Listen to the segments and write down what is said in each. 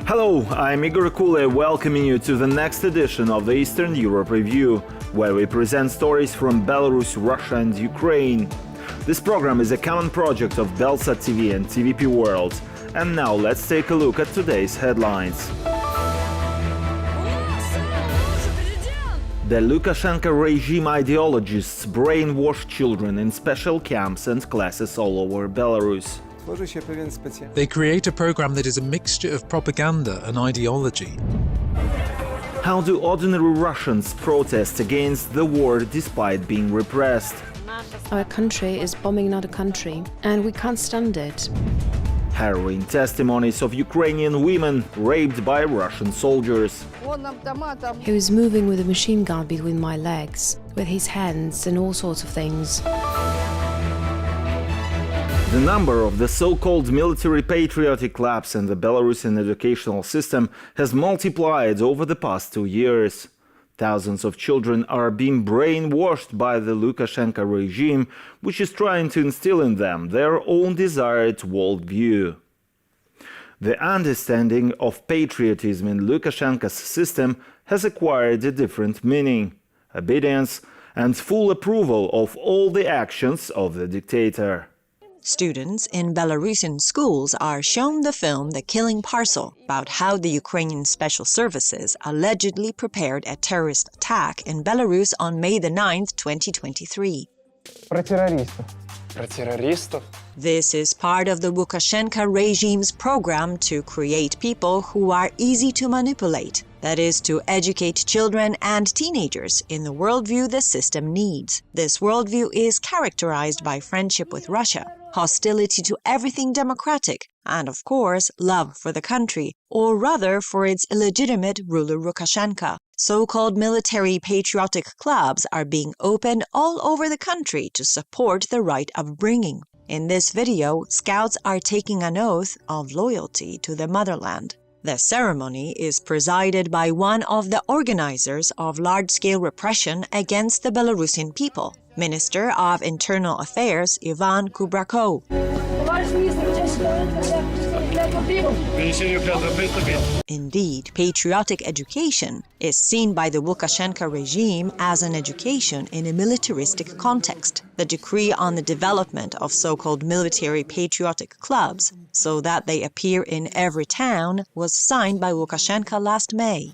Hello, I'm Igor Kule, welcoming you to the next edition of the Eastern Europe Review, where we present stories from Belarus, Russia and Ukraine. This program is a common project of BELSAT TV and TVP World. And now let's take a look at today's headlines. The Lukashenka regime ideologists brainwash children in special camps and classes all over Belarus. They create a program that is a mixture of propaganda and ideology. How do ordinary Russians protest against the war despite being repressed? Our country is bombing another country, and we can't stand it. Harrowing testimonies of Ukrainian women raped by Russian soldiers. He was moving with a machine gun between my legs, with his hands and all sorts of things. The number of the so-called military patriotic clubs in the Belarusian educational system has multiplied over the past 2 years. Thousands of children are being brainwashed by the Lukashenka regime, which is trying to instill in them their own desired worldview. The understanding of patriotism in Lukashenka's system has acquired a different meaning: obedience and full approval of all the actions of the dictator. Students in Belarusian schools are shown the film The Killing Parcel, about how the Ukrainian special services allegedly prepared a terrorist attack in Belarus on May the 9th, 2023. This is part of the Lukashenka regime's program to create people who are easy to manipulate. That is, to educate children and teenagers in the worldview the system needs. This worldview is characterized by friendship with Russia, hostility to everything democratic, and of course, love for the country, or rather for its illegitimate ruler Lukashenka. So-called military patriotic clubs are being opened all over the country to support the right upbringing. In this video, scouts are taking an oath of loyalty to the motherland. The ceremony is presided by one of the organizers of large-scale repression against the Belarusian people, Minister of Internal Affairs Ivan Kubrakov. Indeed, patriotic education is seen by the Lukashenka regime as an education in a militaristic context. The decree on the development of so-called military patriotic clubs, so that they appear in every town, was signed by Lukashenka last May.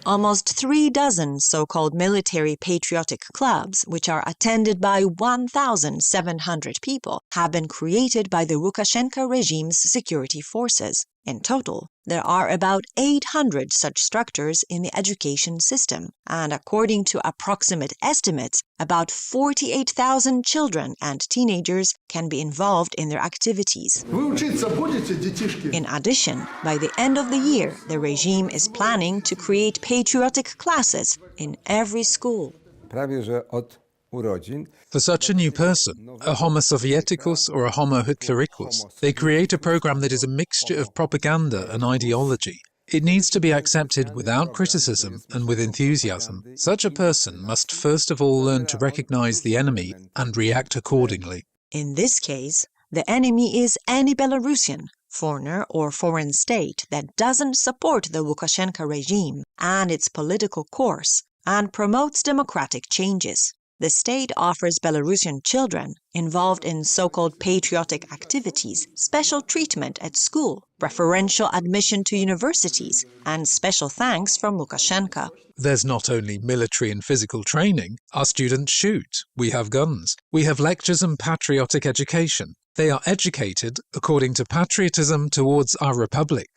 Almost 36 so-called military patriotic clubs, which are attended by 1,700 people, have been created by the Lukashenka regime's security forces. In total, there are about 800 such structures in the education system, and according to approximate estimates, about 48,000 children and teenagers can be involved in their activities. In addition, by the end of the year, the regime is planning to create patriotic classes in every school. For such a new person, a Homo Sovieticus or a Homo Hitlericus, they create a program that is a mixture of propaganda and ideology. It needs to be accepted without criticism and with enthusiasm. Such a person must first of all learn to recognize the enemy and react accordingly. In this case, the enemy is any Belarusian, foreigner or foreign state that doesn't support the Lukashenka regime and its political course and promotes democratic changes. The state offers Belarusian children involved in so-called patriotic activities special treatment at school, preferential admission to universities, and special thanks from Lukashenka. There's not only military and physical training. Our students shoot. We have guns. We have lectures and patriotic education. They are educated according to patriotism towards our republic.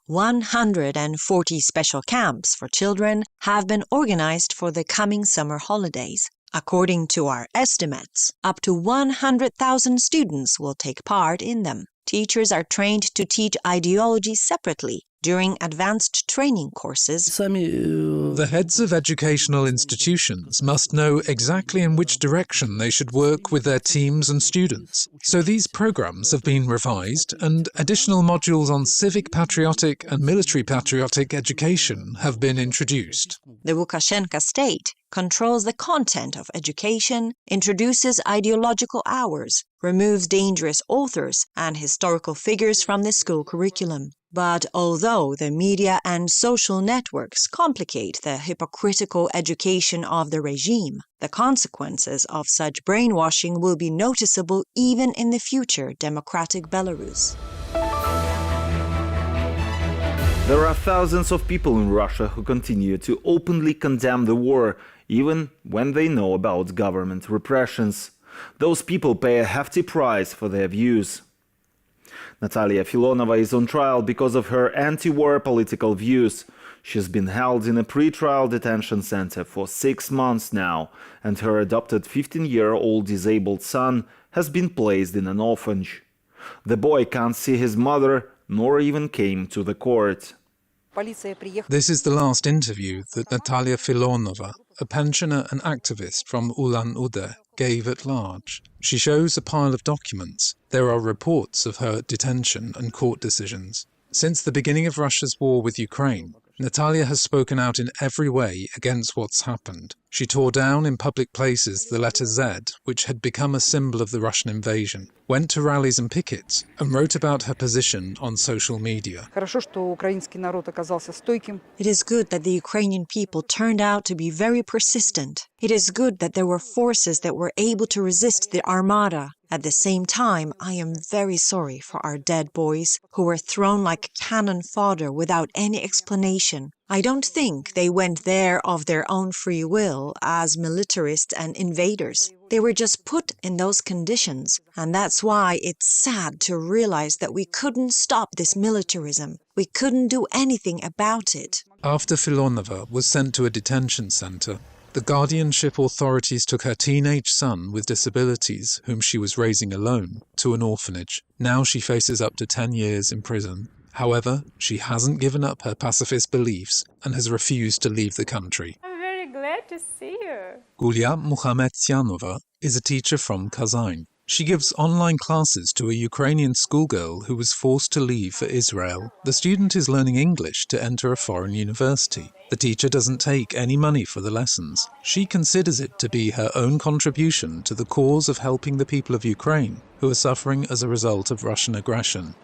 140 special camps for children have been organized for the coming summer holidays. According to our estimates, up to 100,000 students will take part in them. Teachers are trained to teach ideology separately during advanced training courses. The heads of educational institutions must know exactly in which direction they should work with their teams and students. So these programs have been revised, and additional modules on civic patriotic and military patriotic education have been introduced. The Lukashenka state controls the content of education, introduces ideological hours, removes dangerous authors and historical figures from the school curriculum. But although the media and social networks complicate the hypocritical education of the regime, the consequences of such brainwashing will be noticeable even in the future democratic Belarus. There are thousands of people in Russia who continue to openly condemn the war, even when they know about government repressions. Those people pay a hefty price for their views. Natalia Filonova is on trial because of her anti-war political views. She's been held in a pre-trial detention center for 6 months now, and her adopted 15-year-old disabled son has been placed in an orphanage. The boy can't see his mother, nor even came to the court. This is the last interview that Natalia Filonova, a pensioner and activist from Ulan-Ude, gave at large. She shows a pile of documents. There are reports of her detention and court decisions. Since the beginning of Russia's war with Ukraine, Natalia has spoken out in every way against what's happened. She tore down in public places the letter Z, which had become a symbol of the Russian invasion, went to rallies and pickets, and wrote about her position on social media. It is good that the Ukrainian people turned out to be very persistent. It is good that there were forces that were able to resist the Armada. At the same time, I am very sorry for our dead boys who were thrown like cannon fodder without any explanation. I don't think they went there of their own free will as militarists and invaders. They were just put in those conditions, and that's why it's sad to realize that we couldn't stop this militarism. We couldn't do anything about it. After Filonova was sent to a detention center, the guardianship authorities took her teenage son with disabilities, whom she was raising alone, to an orphanage. Now she faces up to 10 years in prison. However, she hasn't given up her pacifist beliefs and has refused to leave the country. I'm very glad to see you. Gulia Muhamedyanova is a teacher from Kazan. She gives online classes to a Ukrainian schoolgirl who was forced to leave for Israel. The student is learning English to enter a foreign university. The teacher doesn't take any money for the lessons. She considers it to be her own contribution to the cause of helping the people of Ukraine who are suffering as a result of Russian aggression.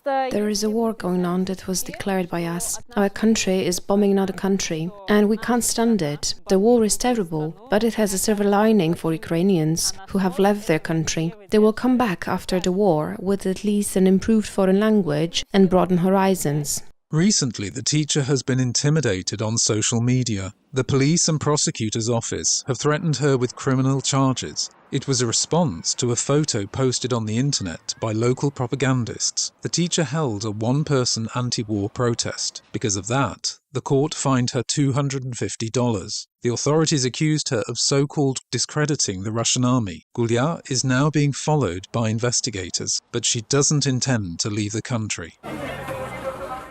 There is a war going on that was declared by us. Our country is bombing another country, and we can't stand it. The war is terrible, but it has a silver lining for Ukrainians who have left their country. They will come back after the war with at least an improved foreign language and broaden horizons. Recently, the teacher has been intimidated on social media. The police and prosecutor's office have threatened her with criminal charges. It was a response to a photo posted on the internet by local propagandists. The teacher held a one-person anti-war protest. Because of that, the court fined her $250. The authorities accused her of so-called discrediting the Russian army. Gulia is now being followed by investigators, but she doesn't intend to leave the country.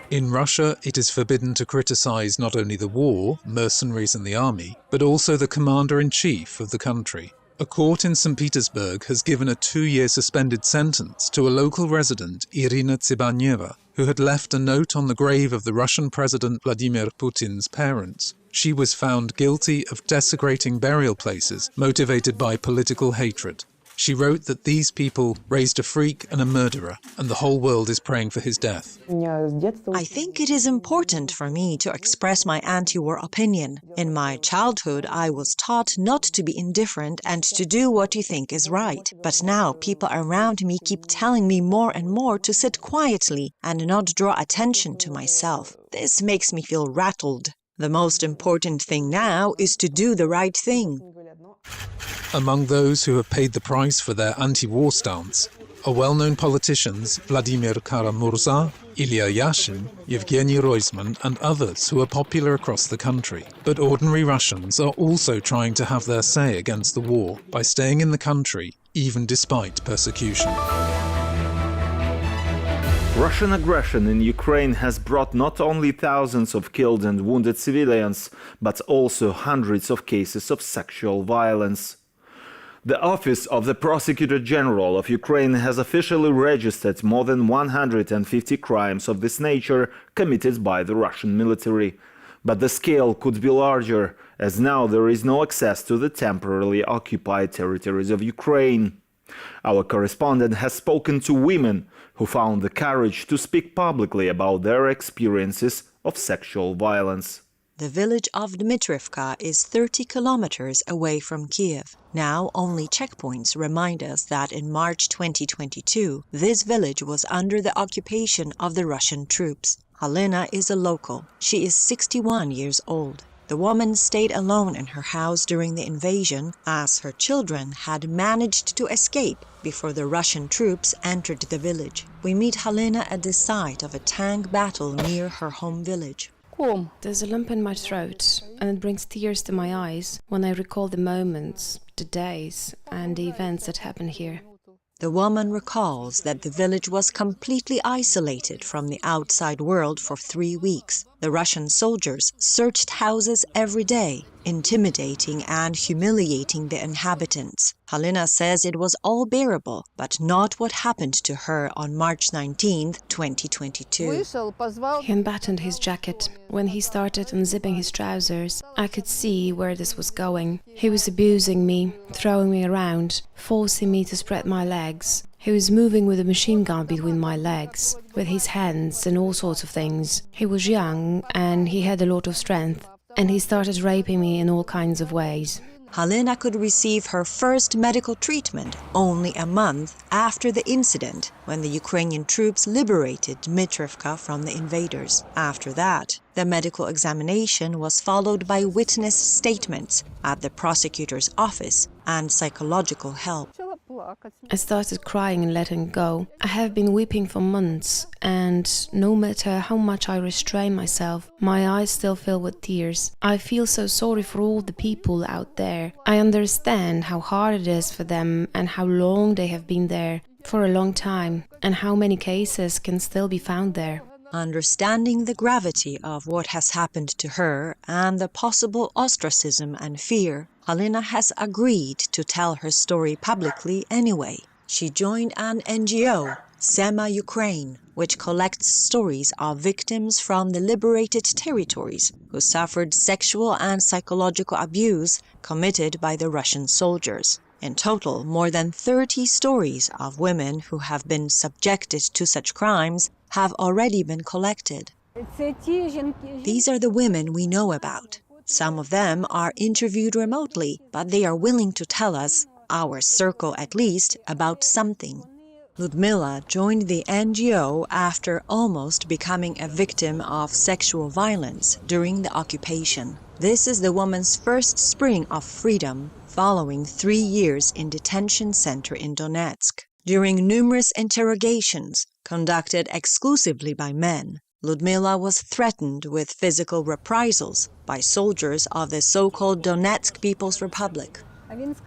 In Russia, it is forbidden to criticize not only the war, mercenaries and the army, but also the commander-in-chief of the country. A court in St. Petersburg has given a 2-year suspended sentence to a local resident, Irina Tsibaneva, who had left a note on the grave of the Russian President Vladimir Putin's parents. She was found guilty of desecrating burial places motivated by political hatred. She wrote that these people raised a freak and a murderer, and the whole world is praying for his death. I think it is important for me to express my anti-war opinion. In my childhood, I was taught not to be indifferent and to do what you think is right. But now people around me keep telling me more and more to sit quietly and not draw attention to myself. This makes me feel rattled. The most important thing now is to do the right thing. Among those who have paid the price for their anti-war stance are well-known politicians Vladimir Kara-Murza, Ilya Yashin, Yevgeny Roizman and others who are popular across the country. But ordinary Russians are also trying to have their say against the war by staying in the country, even despite persecution. Russian aggression in Ukraine has brought not only thousands of killed and wounded civilians, but also hundreds of cases of sexual violence. The Office of the Prosecutor General of Ukraine has officially registered more than 150 crimes of this nature committed by the Russian military. But the scale could be larger, as now there is no access to the temporarily occupied territories of Ukraine. Our correspondent has spoken to women who found the courage to speak publicly about their experiences of sexual violence. The village of Dmitrivka is 30 kilometers away from Kiev. Now only checkpoints remind us that in March 2022, this village was under the occupation of the Russian troops. Halina is a local. She is 61 years old. The woman stayed alone in her house during the invasion, as her children had managed to escape before the Russian troops entered the village. We meet Halina at the site of a tank battle near her home village. There's a lump in my throat, and it brings tears to my eyes when I recall the moments, the days, and the events that happened here. The woman recalls that the village was completely isolated from the outside world for 3 weeks. The Russian soldiers searched houses every day, intimidating and humiliating the inhabitants. Halina says it was all bearable, but not what happened to her on March 19, 2022. He unbuttoned his jacket. When he started unzipping his trousers, I could see where this was going. He was abusing me, throwing me around, forcing me to spread my legs. He was moving with a machine gun between my legs, with his hands and all sorts of things. He was young and he had a lot of strength, and he started raping me in all kinds of ways. Halina could receive her first medical treatment only a month after the incident, when the Ukrainian troops liberated Dmitrivka from the invaders. After that, the medical examination was followed by witness statements at the prosecutor's office and psychological help. I started crying and letting go. I have been weeping for months, and no matter how much I restrain myself, my eyes still fill with tears. I feel so sorry for all the people out there. I understand how hard it is for them and how long they have been there, for a long time, and how many cases can still be found there. Understanding the gravity of what has happened to her and the possible ostracism and fear, Halina has agreed to tell her story publicly anyway. She joined an NGO, Sema Ukraine, which collects stories of victims from the liberated territories who suffered sexual and psychological abuse committed by the Russian soldiers. In total, more than 30 stories of women who have been subjected to such crimes have already been collected. These are the women we know about. Some of them are interviewed remotely, but they are willing to tell us, our circle at least, about something. Ludmila joined the NGO after almost becoming a victim of sexual violence during the occupation. This is the woman's first spring of freedom following 3 years in detention center in Donetsk. During numerous interrogations conducted exclusively by men, Ludmila was threatened with physical reprisals by soldiers of the so-called Donetsk People's Republic.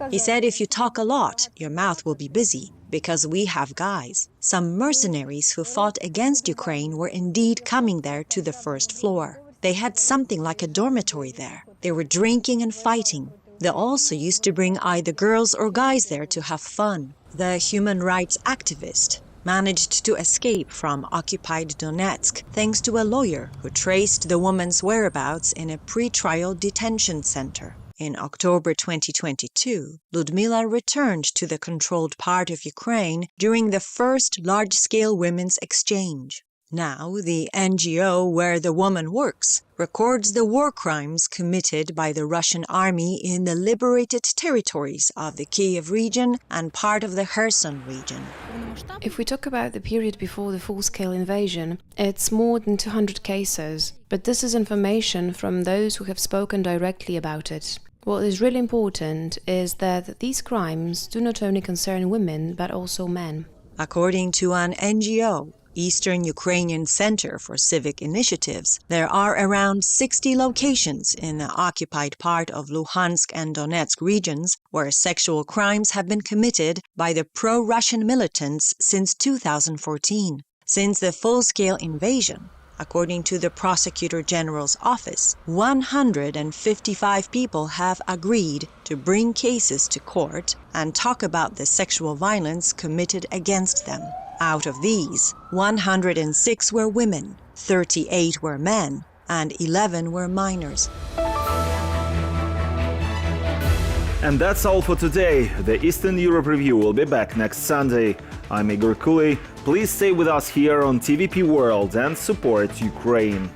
He said, if you talk a lot, your mouth will be busy, because we have guys. Some mercenaries who fought against Ukraine were indeed coming there to the first floor. They had something like a dormitory there. They were drinking and fighting. They also used to bring either girls or guys there to have fun. The human rights activist managed to escape from occupied Donetsk thanks to a lawyer who traced the woman's whereabouts in a pre-trial detention center. In October 2022, Ludmila returned to the controlled part of Ukraine during the first large-scale women's exchange. Now, the NGO where the woman works records the war crimes committed by the Russian army in the liberated territories of the Kiev region and part of the Kherson region. If we talk about the period before the full-scale invasion, it's more than 200 cases, but this is information from those who have spoken directly about it. What is really important is that these crimes do not only concern women, but also men. According to an NGO, Eastern Ukrainian Center for Civic Initiatives, there are around 60 locations in the occupied part of Luhansk and Donetsk regions where sexual crimes have been committed by the pro-Russian militants since 2014. Since the full-scale invasion, according to the Prosecutor General's office, 155 people have agreed to bring cases to court and talk about the sexual violence committed against them. Out of these, 106 were women, 38 were men, and 11 were minors. And that's all for today. The Eastern Europe Review will be back next Sunday. I'm Igor Kuley. Please stay with us here on TVP World and support Ukraine.